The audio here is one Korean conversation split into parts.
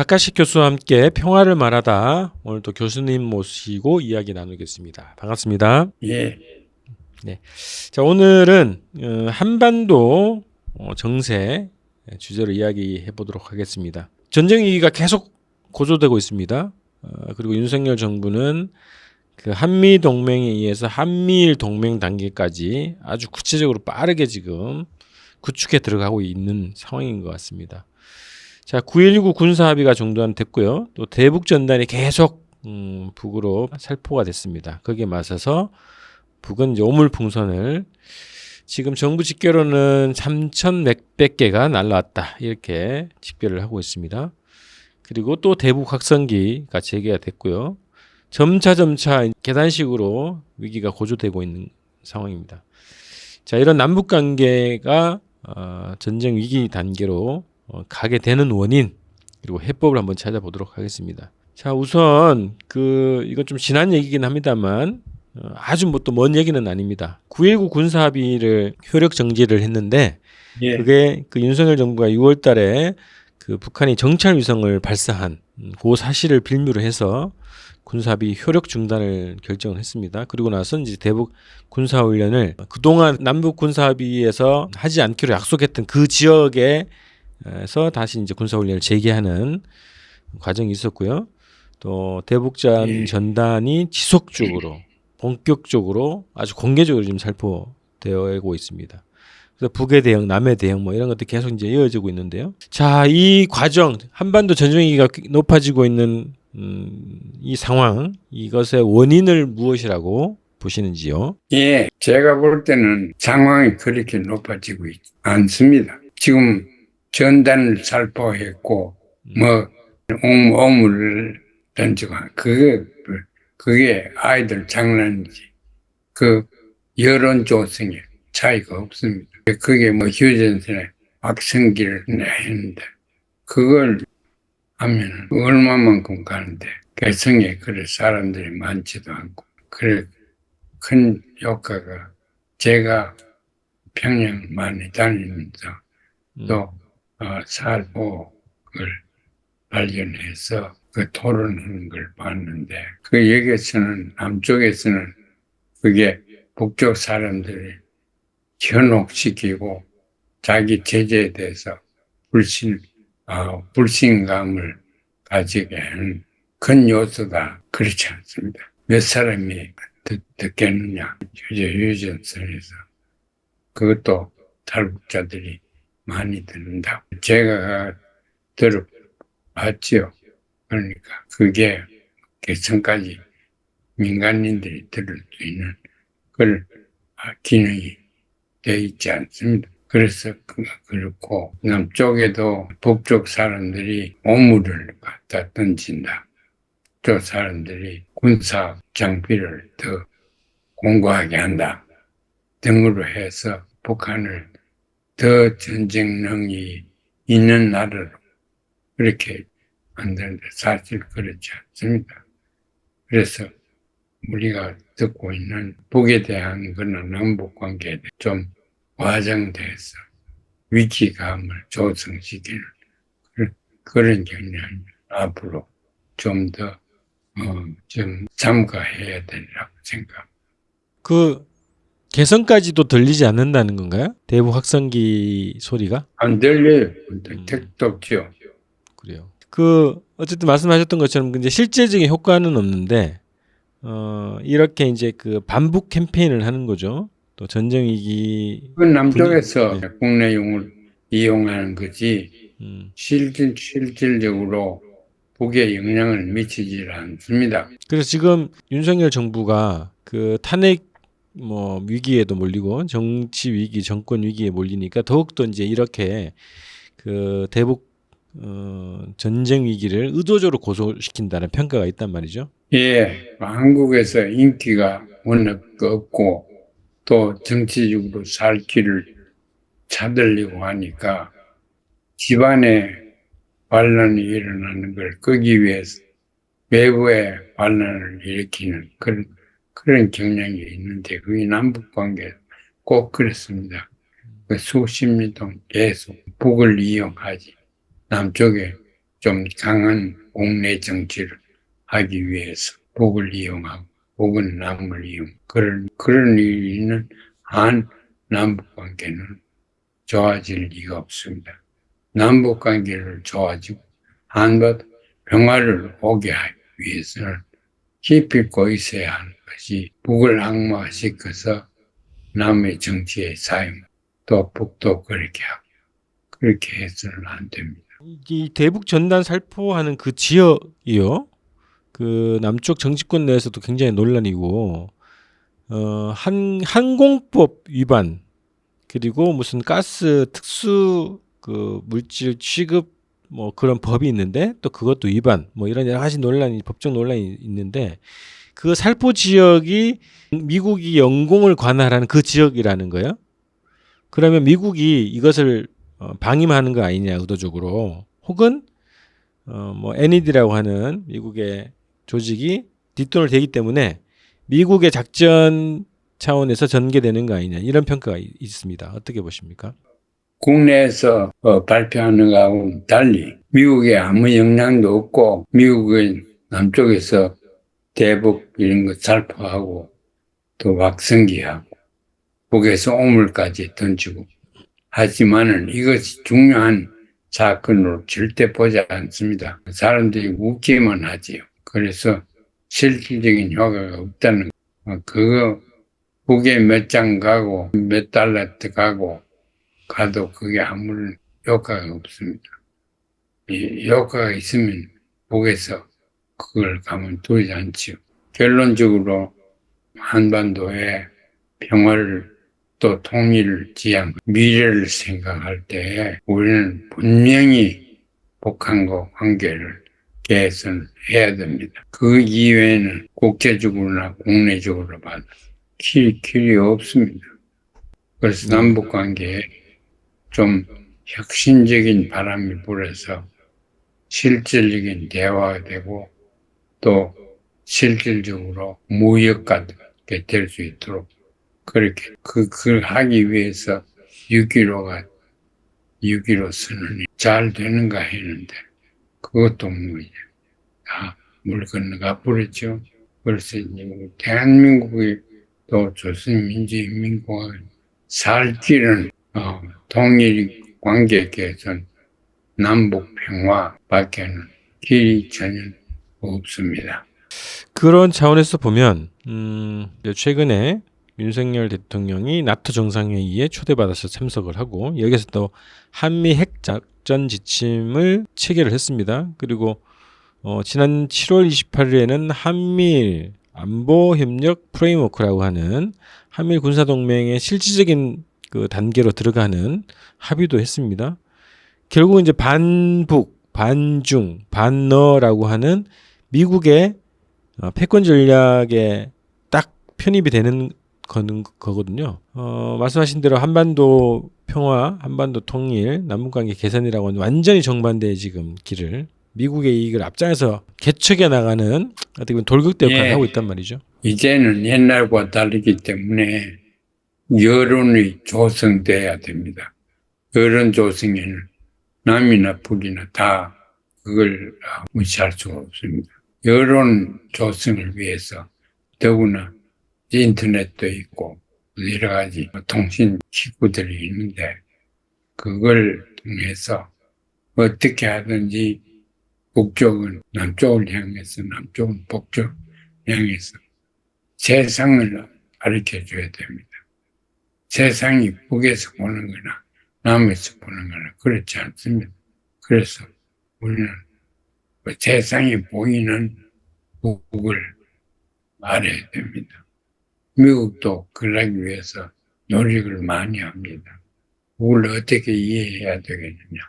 타카시 교수와 함께 평화를 말하다 오늘 또 교수님 모시고 이야기 나누겠습니다. 반갑습니다. 예, 네. 자, 오늘은 한반도 정세 주제로 이야기해 보도록 하겠습니다. 전쟁 위기가 계속 고조되고 있습니다. 그리고 윤석열 정부는 그 한미 동맹에 의해서 한미일 동맹 단계까지 아주 구체적으로 빠르게 지금 구축해 들어가고 있는 상황인 것 같습니다. 자, 9.19 군사합의가 종단됐고요. 또 대북 전단이 계속 북으로 살포가 됐습니다. 거기에 맞서서 북은 이제 오물풍선을 지금 정부 집계로는 3,100몇 개가 날라왔다 이렇게 집계를 하고 있습니다. 그리고 또 대북 확성기가 재개가 됐고요. 점차 계단식으로 위기가 고조되고 있는 상황입니다. 자, 이런 남북 관계가 전쟁 위기 단계로 가게 되는 원인 그리고 해법을 한번 찾아보도록 하겠습니다. 자, 우선 이건 좀 지난 얘기긴 합니다만 아주 뭐 또 먼 얘기는 아닙니다. 9.19 군사합의를 효력 정지를 했는데 예, 그게 그 윤석열 정부가 6월달에 그 북한이 정찰 위성을 발사한 그 사실을 빌미로 해서 군사합의 효력 중단을 결정을 했습니다. 그리고 나서 이제 대북 군사훈련을 그동안 남북 군사합의에서 하지 않기로 약속했던 그 지역에서 다시 이제 군사훈련을 재개하는 과정이 있었고요. 또 대북전 전단이 지속적으로 본격적으로 아주 공개적으로 지금 살포되고 있습니다. 그래서 북의 대응, 남의 대응 뭐 이런 것들이 계속 이제 이어지고 있는데요. 자, 이 과정 한반도 전쟁 위기가 높아지고 있는 이 상황, 이것의 원인을 무엇이라고 보시는지요? 예. 제가 볼 때는 상황이 그렇게 높아지고 있지 않습니다. 지금 전단을 살포했고, 오물을 던지고, 그게 아이들 장난이지. 여론 조성에 차이가 없습니다. 그게 휴전선에 확성기를 했는데, 그걸 하면 얼마만큼 가는데 개성에 그래 사람들이 많지도 않고 그래 큰 효과가 제가 평양 많이 다니면서 또 살포를 발견해서 그 토론하는 걸 봤는데 그 여기에서는 남쪽에서는 그게 북쪽 사람들이 현혹시키고 자기 제재에 대해서 불신감을 가지게 하는 큰 요소가 그렇지 않습니다. 몇 사람이 듣겠느냐, 휴전선에서. 그것도 탈북자들이 많이 듣는다. 제가 들어봤죠. 그러니까 그게 개성까지 민간인들이 들을 수 있는 그런 기능이 되어 있지 않습니다. 그래서 그렇고 남쪽에도 북쪽 사람들이 오물을 갖다 던진다. 저 사람들이 군사 장비를 더 공고하게 한다. 등으로 해서 북한을 더 전쟁능이 있는 나라로 그렇게 만드는데 사실 그렇지 않습니다. 그래서 우리가 듣고 있는 북에 대한 그런 남북 관계에 좀 과장돼서 위기감을 조성시키는 그런 경향이 앞으로 좀 더 좀 참가해야 되리라고 생각합니다. 그 개성까지도 들리지 않는다는 건가요? 대북 확성기 소리가? 안 들려요. 택도 없죠. 그래요. 어쨌든 말씀하셨던 것처럼 이제 실제적인 효과는 없는데 이렇게 이제 그 반북 캠페인을 하는 거죠. 또 전쟁 위기 그 남쪽에서 국내용을 이용하는 거지 실질적으로 북에 영향을 미치지 않습니다. 그래서 지금 윤석열 정부가 그 탄핵 위기에도 몰리고 정치 위기, 정권 위기에 몰리니까 더욱더 이제 이렇게 그 대북 전쟁 위기를 의도적으로 고소시킨다는 평가가 있단 말이죠. 예, 한국에서 인기가 워낙 없고 또 정치적으로 살 길을 찾으려고 하니까 집안에 반란이 일어나는 걸 끄기 위해서 외부에 반란을 일으키는 그런 경향이 있는데 그게 남북관계 꼭 그렇습니다. 수십 년 동안 계속 북을 이용하지 남쪽에 좀 강한 국내 정치를 하기 위해서 북을 이용하고 북은 남을 이용 그런 일은 남북 관계는 좋아질 리가 없습니다. 남북 관계를 좋아지고 한반도 평화를 오게 하기 위해서는 기필코 있어야 하는 것이 북을 악마시켜서 남의 정치에 사용 또 북도 그렇게 하고 그렇게 해서는 안 됩니다. 이 대북 전단 살포하는 그 지역이요. 그 남쪽 정치권 내에서도 굉장히 논란이고 항공법 위반 그리고 무슨 가스 특수 그 물질 취급 뭐 그런 법이 있는데 또 그것도 위반 뭐 이런 여러 가지 논란이 법적 논란이 있는데 그 살포 지역이 미국이 영공을 관할하는 그 지역이라는 거예요. 그러면 미국이 이것을 방임하는 거 아니냐 의도적으로 혹은 뭐 NED라고 하는 미국의 조직이 뒷돈을 대기 때문에 미국의 작전 차원에서 전개되는 거 아니냐 이런 평가가 있습니다. 어떻게 보십니까? 국내에서 발표하는 거하고는 달리 미국에 아무 영향도 없고 미국은 남쪽에서 대북 이런 거 살포하고 또 확성기하고 북에서 오물까지 던지고 하지만은 이것이 중요한 사건으로 절대 보지 않습니다. 사람들이 웃기만 하지요. 그래서 실질적인 효과가 없다는 거. 그거 북에 몇 장 가고 몇 달러 가고 가도 그게 아무런 효과가 없습니다. 이 효과가 있으면 북에서 그걸 가만두지 않지요. 결론적으로 한반도의 평화를 또 통일을 지향, 미래를 생각할 때 우리는 분명히 북한과 관계를 개선해야 됩니다. 그 이외에는 국제적으로나 국내적으로 봐도 길이 없습니다. 그래서 남북 관계에 좀 혁신적인 바람이 불어서 실질적인 대화가 되고 또 실질적으로 무역가 될 수 있도록 그렇게 그걸 하기 위해서 6.15 선언이 잘 되는가 했는데 그것도 뭐 다 물 건너가 버렸죠. 그래서 이제 대한민국이 또 조선민주인민공화국이 살 길은 통일 관계 개선, 남북 평화밖에는 길이 전혀 없습니다. 그런 차원에서 보면 최근에 윤석열 대통령이 나토 정상회의에 초대받아서 참석을 하고 여기서 또 한미 핵 작전 지침을 체결을 했습니다. 그리고 지난 7월 28일에는 한미일 안보 협력 프레임워크라고 하는 한미일 군사 동맹의 실질적인 그 단계로 들어가는 합의도 했습니다. 결국 이제 반북, 반중, 반너라고 하는 미국의 패권 전략에 딱 편입이 되는 거거든요. 말씀하신 대로 한반도 평화, 한반도 통일, 남북관계 개선이라고 하는 완전히 정반대의 지금 길을 미국의 이익을 앞장에서 개척해 나가는 어떻게 보면 돌격대 역할을 하고 있단 말이죠. 이제는 옛날과 다르기 때문에 여론이 조성돼야 됩니다. 여론 조성에는 남이나 북이나 다 그걸 무시할 수가 없습니다. 여론 조성을 위해서 더구나 인터넷도 있고 여러 가지 통신 기구들이 있는데 그걸 통해서 어떻게 하든지 북쪽은 남쪽을 향해서 남쪽은 북쪽을 향해서 세상을 가르쳐줘야 됩니다. 세상이 북에서 보는 거나 남에서 보는 거나 그렇지 않습니다. 그래서 우리는 세상에 보이는 북을 말해야 됩니다. 미국도 그러기 위해서 노력을 많이 합니다. 북을 어떻게 이해해야 되겠느냐.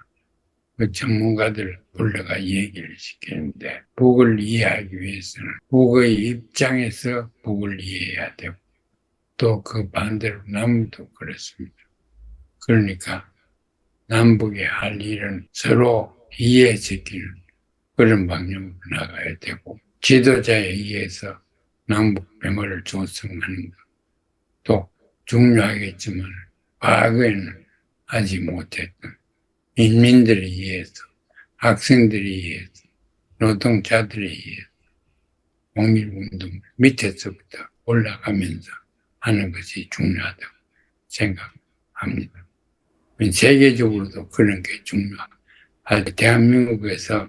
그 전문가들 불러가 얘기를 시키는데 북을 이해하기 위해서는 북의 입장에서 북을 이해해야 되고 또 그 반대로 남도 그렇습니다. 그러니까 남북이 할 일은 서로 이해시키는 그런 방향으로 나가야 되고 지도자에 의해서 남북 평화를 조성하는 것 또 중요하겠지만 과거에는 하지 못했던 인민들에 의해서 학생들에 의해서, 노동자들에 의해서 통일운동 밑에서부터 올라가면서 하는 것이 중요하다고 생각합니다. 세계적으로도 그런 게 중요하다. 대한민국에서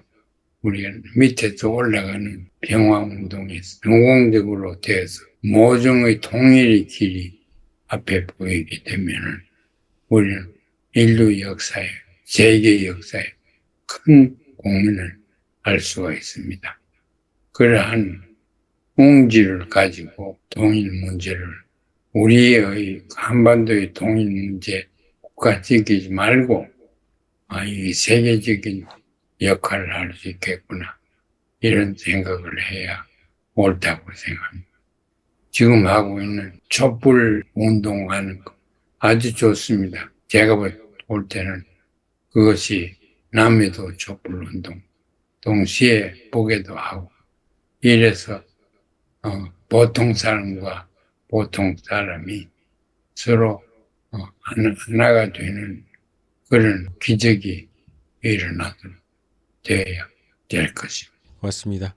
우리가 밑에서 올라가는 평화운동이 성공적으로 돼서 모종의 통일의 길이 앞에 보이게 되면 우리는 인류 역사에, 세계 역사에 큰 공헌을 할 수가 있습니다. 그러한 웅지를 가지고 통일 문제를 우리의 한반도의 통일 문제 국가적이지 말고 이 세계적인 역할을 할 수 있겠구나 이런 생각을 해야 옳다고 생각합니다. 지금 하고 있는 촛불 운동하는 거 아주 좋습니다. 제가 볼 때는 그것이 남해도 촛불 운동 동시에 보게도 하고 이래서 보통 사람과 보통 사람이 서로 하나가 되는 그런 기적이 일어나도록 돼야 될 것입니다. 맞습니다.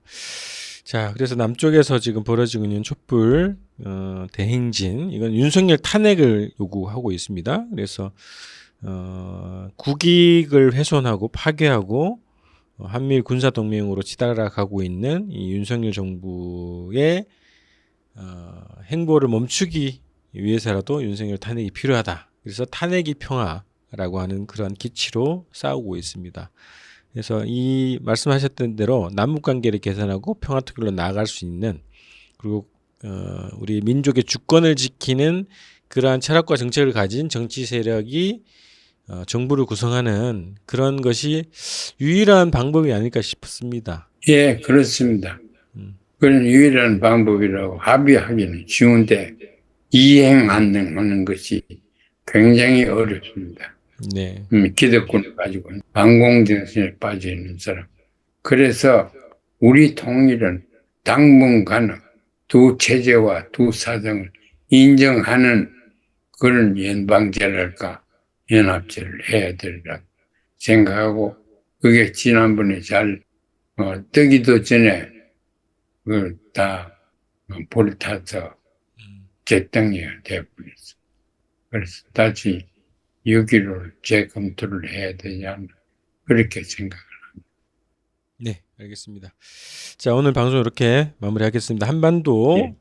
자, 그래서 남쪽에서 지금 벌어지고 있는 촛불 대행진, 이건 윤석열 탄핵을 요구하고 있습니다. 그래서 국익을 훼손하고 파괴하고 한미일 군사 동맹으로 치달아가고 있는 이 윤석열 정부의 행보를 멈추기 위해서라도 윤석열 탄핵이 필요하다. 그래서 탄핵이 평화라고 하는 그런 기치로 싸우고 있습니다. 그래서 이 말씀하셨던 대로 남북 관계를 개선하고 평화 통일로 나아갈 수 있는, 그리고 우리 민족의 주권을 지키는 그러한 철학과 정책을 가진 정치 세력이 정부를 구성하는 그런 것이 유일한 방법이 아닐까 싶습니다. 예, 그렇습니다. 그런 유일한 방법이라고 합의하기는 쉬운데 이행 안 하는 것이 굉장히 어렵습니다. 네, 기득권을 가지고 반공정신에 빠져 있는 사람. 그래서 우리 통일은 당분간은 두 체제와 두 사정을 인정하는 그런 연방제랄까 연합제를 해야 되리라 생각하고, 그게 지난번에 잘 뜨기도 전에 그걸 다 불타서 재정이 되어버렸어. 그래서 다시 6.15를 재검토를 해야 되지 않나 그렇게 생각을 합니다. 네, 알겠습니다. 자, 오늘 방송 이렇게 마무리하겠습니다. 한반도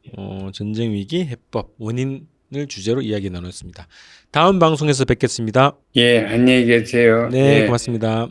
전쟁 위기 해법 원인을 주제로 이야기 나눴습니다. 다음 방송에서 뵙겠습니다. 예, 안녕히 계세요. 네, 예. 고맙습니다.